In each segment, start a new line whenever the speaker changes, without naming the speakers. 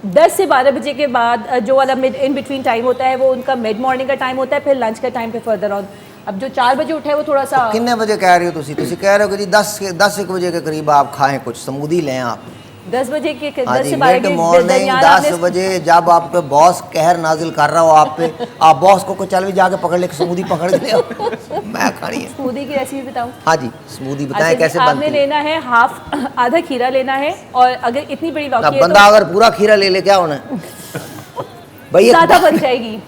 10 से 12 बजे के बाद जो वाला मिड इन बिटवीन टाइम होता है वो उनका मिड मॉर्निंग का टाइम होता है, फिर लंच का टाइम पे फर्दर ऑन। अब जो 4 बजे उठे वो थोड़ा सा
कितने बजे कह रहे हो तुसी कह रहे हो कि जी 10 बजे के करीब आप खाएं, कुछ स्मूदी लें आप।
10 बजे के
हाँ
10
जी,
से 12
मिड
के
मॉर्निंग
दरमियान
10
आपने
बजे जब आप पे बॉस कहर नाजिल कर रहा हो आप पे, आप बॉस को चल भी जाके पकड़ ले, स्मूदी पकड़ के ले आओ, मैं खानी है।
स्मूदी की रेसिपी बताऊं?
हाँ जी, स्मूदी
अच्छा
बताएं
जी,
कैसे
आपने
बनती है।
लेना है आधा खीरा लेना है, और अगर इतनी बड़ी
अब
लौकी है
बंदा अगर पूरा खीरा ले ले क्या होना है भाई?
ज़्यादा बन जाएगी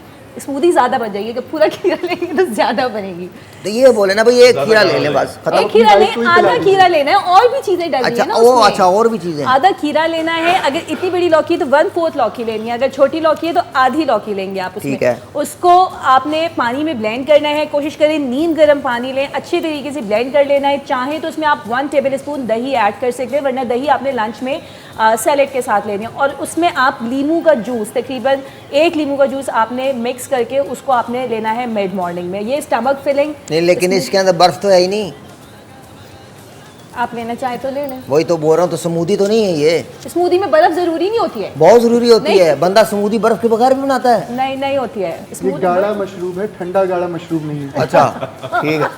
स्मूदी, ज़्यादा बन जाएगी। अगर पूरा खीरा लेंगे तो ज़्यादा बनेगी।
तो ये बोले ना भाई एक खीरा ले लें बस, खत्म।
एक खीरा नहीं, आधा खीरा लेना है, और भी चीज़ें डलनी
अच्छा
है ना
ओ
उसमें।
अच्छा, और भी चीज़ें।
आधा खीरा लेना है। अगर इतनी बड़ी लौकी है तो 1/4 लौकी लेनी है, अगर छोटी लौकी है तो आधी लौकी लेंगे आप उसमें।
ठीक है।
उसको आपने पानी में ब्लेंड करना है। कोशिश करें नीम गर्म पानी लें, अच्छे तरीके से ब्लेंड कर लेना है। चाहे तो उसमें आप 1 टेबल स्पून दही ऐड कर सकते हैं, वरना दही आपने लंच में सैलेड के साथ लेनी है। और उसमें आप लीमू का जूस, तकरीबन 1 लीमू का जूस आपने मिक्स करके उसको आपने लेना है मिड मॉर्निंग में। ये स्टमक फिलिंग
नहीं, लेकिन इसके अंदर बर्फ तो है ही नहीं।
आप लेना चाहे तो ले लें।
वही तो बोल रहा हूँ, तो स्मूदी तो नहीं है ये।
स्मूदी में बर्फ जरूरी नहीं होती है।
बहुत जरूरी होती
नहीं।
है, बंदा स्मूदी बर्फ के बगैर भी बनाता है।
नहीं, नहीं होती है
ये
स्मूदी।
गाढ़ा मशरूब है, ठंडा गाढ़ा मशरूब नहीं है।
अच्छा ठीक है।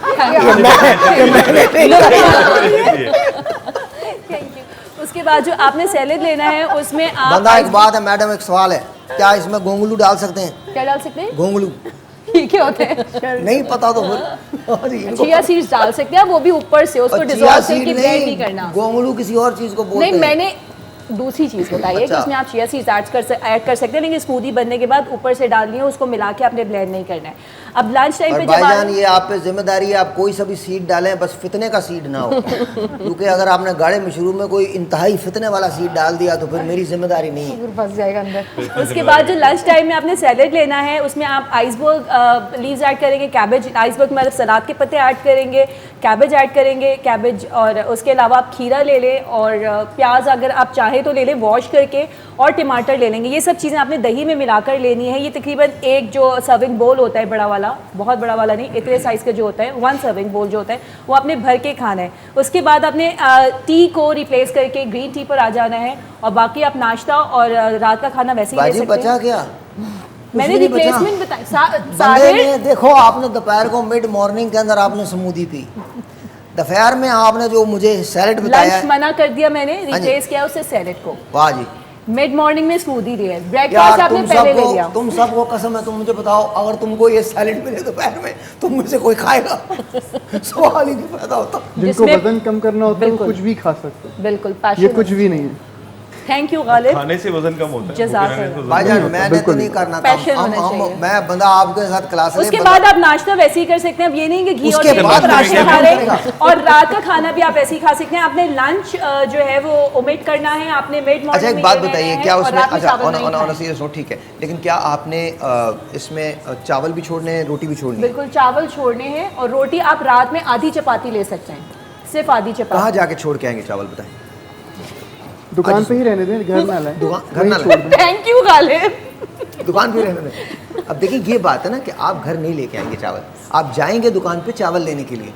Thank you. उसके बाद जो आपने सैलेड लेना है उसमें आप
बंदा एक बात है मैडम, एक सवाल है, क्या इसमें गोंगलू डाल सकते हैं?
क्या डाल सकते हैं?
गोंगलू
ठीक है, होते हैं।
नहीं पता तो फिर
चिया सीड्स डाल सकते हैं, वो भी ऊपर से उसको
और चिया
डिसॉल्व
सीड
करके ब्लेंड नहीं करना।
गोंगलू किसी और चीज को बोलते
नहीं,
हैं।
मैंने दूसरी चीज़ बताई है कि
अच्छा।
उसमें आप चिया सीड्स ऐड कर सकते हैं, लेकिन स्मूदी बनने के बाद ऊपर से डालनी है, उसको मिला के आपने ब्लेंड नहीं करना है। अब लंच टाइम
और
पे जब
भाईजान ये आप पे जिम्मेदारी है, आप कोई सा भी सीड डालें, बस फितने का सीड ना हो क्योंकि अगर आपने गाढ़े मशरूब में कोई इंतहाई फितने वाला सीड डाल दिया तो फिर मेरी जिम्मेदारी नहीं है।
फंस जाएगा अंदर। उसके बाद जो लंच टाइम में आपने सैलेड लेना है, उसमें आप आइसबर्ग लीव्स ऐड करेंगे, कैबेज, आइसबर्ग मतलब सलाद के पत्ते ऐड करेंगे, कैबेज ऐड करेंगे, कैबेज, और उसके अलावा आप खीरा ले लें, और प्याज अगर आप चाहें तो ले लें वॉश करके, और टमाटर ले लेंगे। ये सब चीज़ें आपने दही में मिलाकर लेनी है। ये तकरीबन एक जो सर्विंग बोल होता है बड़ा वाला, बहुत बड़ा वाला नहीं, इतने साइज़ का जो होता है, 1 सर्विंग बोल जो होता है वो आपने भर के खाना है। उसके बाद आपने टी को रिप्लेस करके ग्रीन टी पर आ जाना है, और बाकी आप नाश्ता और रात का खाना वैसे ही ले
बाजी
सकते
बचा
हैं।
क्या?
मैंने
कुछ भी नहीं बचा।
रिप्लेसमेंट बताया।
बंदे ने देखो, आपने दोपहर को मिड मॉर्निंग के अंदर आपने स्मूदी पी, दोपहर में आपने जो मुझे सैलेड बताया
लंच
है,
मना कर दिया मैंने,
हाँ जी।
रिप्लेस किया उससे सैलेड को।
वाह जी
मिड मॉर्निंग में स्मूदी दी है, ब्रेकफास्ट
यार,
आपने पहले ले लिया।
तुम सबको कसम है, तुम मुझे बताओ, अगर तुमको ये सैलेड मिले दोपहर में तो मुझसे कोई खाएगा? सवाल ही नहीं पैदा होता।
जिनको
जिसमें-
वजन कम करना होता है वो
बिल्कुल।
कुछ भी खा सकते हैं,
बिल्कुल,
ये
passion
कुछ भी नहीं है।
Thank you Ghalib.
खाने से वजन कम होता है,
जज़ाक
भूखे रहने से वजन
भाईजान
नहीं होता।
मैंने तो
बिल्कुल।
नहीं करना
Passion
था,
होना चाहिए।
मैं बंदा आपके साथ क्लास ले,
उसके
बंदा-
बाद आप नाश्ता वैसे ही कर सकते हैं। अब ये नहीं कि घी और
उसके
तेल
बाद
के पराठे
नाश्ता
खा रहे
करेगा।
हैं, और रात का खाना भी आप वैसे ही खा सकते हैं। आपने लंच जो है वो ओमिट करना है, आपने मिड मॉर्निंग
अच्छा एक
में
बात
ये लेना
बताइए,
है,
क्या
और
उसमें,
रात में
अच्छा
चावल नहीं
ऑन
खाना।
सीरियस नोट, ठीक है, लेकिन क्या आपने इसमें चावल भी छोड़ने हैं, रोटी भी छोड़नी है?
बिल्कुल, चावल छोड़ने हैं, और रोटी आप रात में आधी चपाती ले सकते हैं, सिर्फ आधी
कहाँ
चपाती।
जाके छोड़ के आएंगे चावल, बताएं?
दुकान पे ही रहने दें, घर ना लाएं।
घर ना
वहीं
लाएं।
छोड़ दें।
Thank you Ghalib.
दुकान पे रहने दें। अब देखिए ये बात है ना कि आप घर नहीं लेके आएंगे चावल, आप जाएंगे दुकान पे चावल लेने के लिए,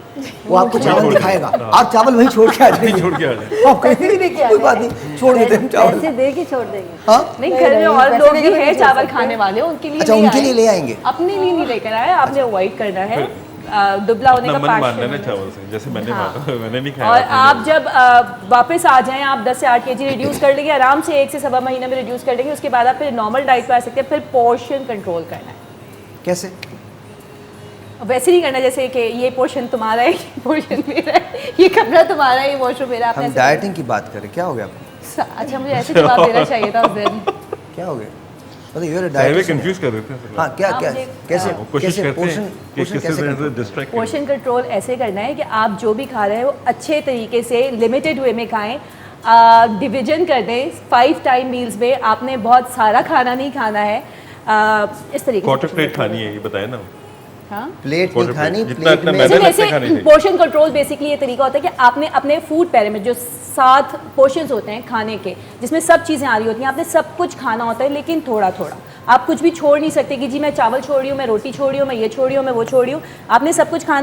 वो आपको चावल दिखाएगा, आप चावल वहीं छोड़ के आ जाएंगे।
छोड़ के आ जाए।
आप कहीं भी लेके कोई बात नहीं, छोड़ देते हैं चावल।
पैसे दे के छोड़ देंगे।
हाँ
नहीं, घर में और लोग भी हैं चावल खाने वाले, उनके लिए
अच्छा,
नहीं
उनके
आए।
लिए ले आएंगे।
अपने लिए नहीं लेकर आए, आपने अवॉइड करना है। दुबला होने
अपना
का
मन मानना है ना
passion
चावल से, जैसे मैंने
हाँ।
माना, मैंने नहीं खाया।
और
आपने
आप
नहीं
जब वापस आ जाएं, आप 10 से 8 kg रिड्यूस कर लेंगे आराम से, 1 से सवा महीने में रिड्यूस कर लेंगे। उसके बाद आप फिर नॉर्मल डाइट पर आ सकते हैं। फिर पोर्शन कंट्रोल करना है,
कैसे?
वैसे नहीं करना जैसे कि ये पोर्शन तुम्हारा है, ये पोर्शन मेरा है, ये कमरा तुम्हारा है, ये वॉशरूम मेरा। आपने
हम
ऐसे-
डाइटिंग की बात करें, क्या हो गया आपको?
अच्छा, मुझे ऐसे जवाब देना चाहिए था उस दिन।
क्या हो गया? मतलब ये
चाहे वे
डाइटिशियन
कंफ्यूज कर देते हैं।
हाँ, क्या
आप
क्या
मुझे-
कैसे
वो कोशिश
कैसे
करते
पोर्शन
हैं कि
पोर्शन
किसी
कैसे
तरह
control?
से डिस्ट्रैक्ट
पोर्शन कंट्रोल ऐसे करना है कि आप जो भी खा रहे हैं वो अच्छे तरीके से लिमिटेड वे में खाएं, डिवीजन कर दें 5 टाइम मील्स में। आपने बहुत सारा खाना नहीं खाना है, इस तरीके
क्वार्टर प्लेट खानी है, ये बताया ना।
हाँ,
प्लेट नहीं
Quarter
खानी,
plate, जितना
प्लेट
इतना
में
मैंने-
जैसे
लगता खाने चाहिए।
पोर्शन कंट्रोल बेसिकली ये तरीका होता है कि आपने अपने फूड पैरामीटर जो 7 पोर्शंस होते हैं खाने के, जिसमें सब चीज़ें आ रही होती हैं, आपने सब कुछ खाना होता है, लेकिन थोड़ा थोड़ा। आप कुछ भी छोड़ नहीं सकते कि जी मैं चावल छोड़ रही हूँ, मैं रोटी छोड़ रही हूँ, मैं ये छोड़ रही हूँ, मैं वो छोड़ रही हूँ। आपने सब कुछ खाना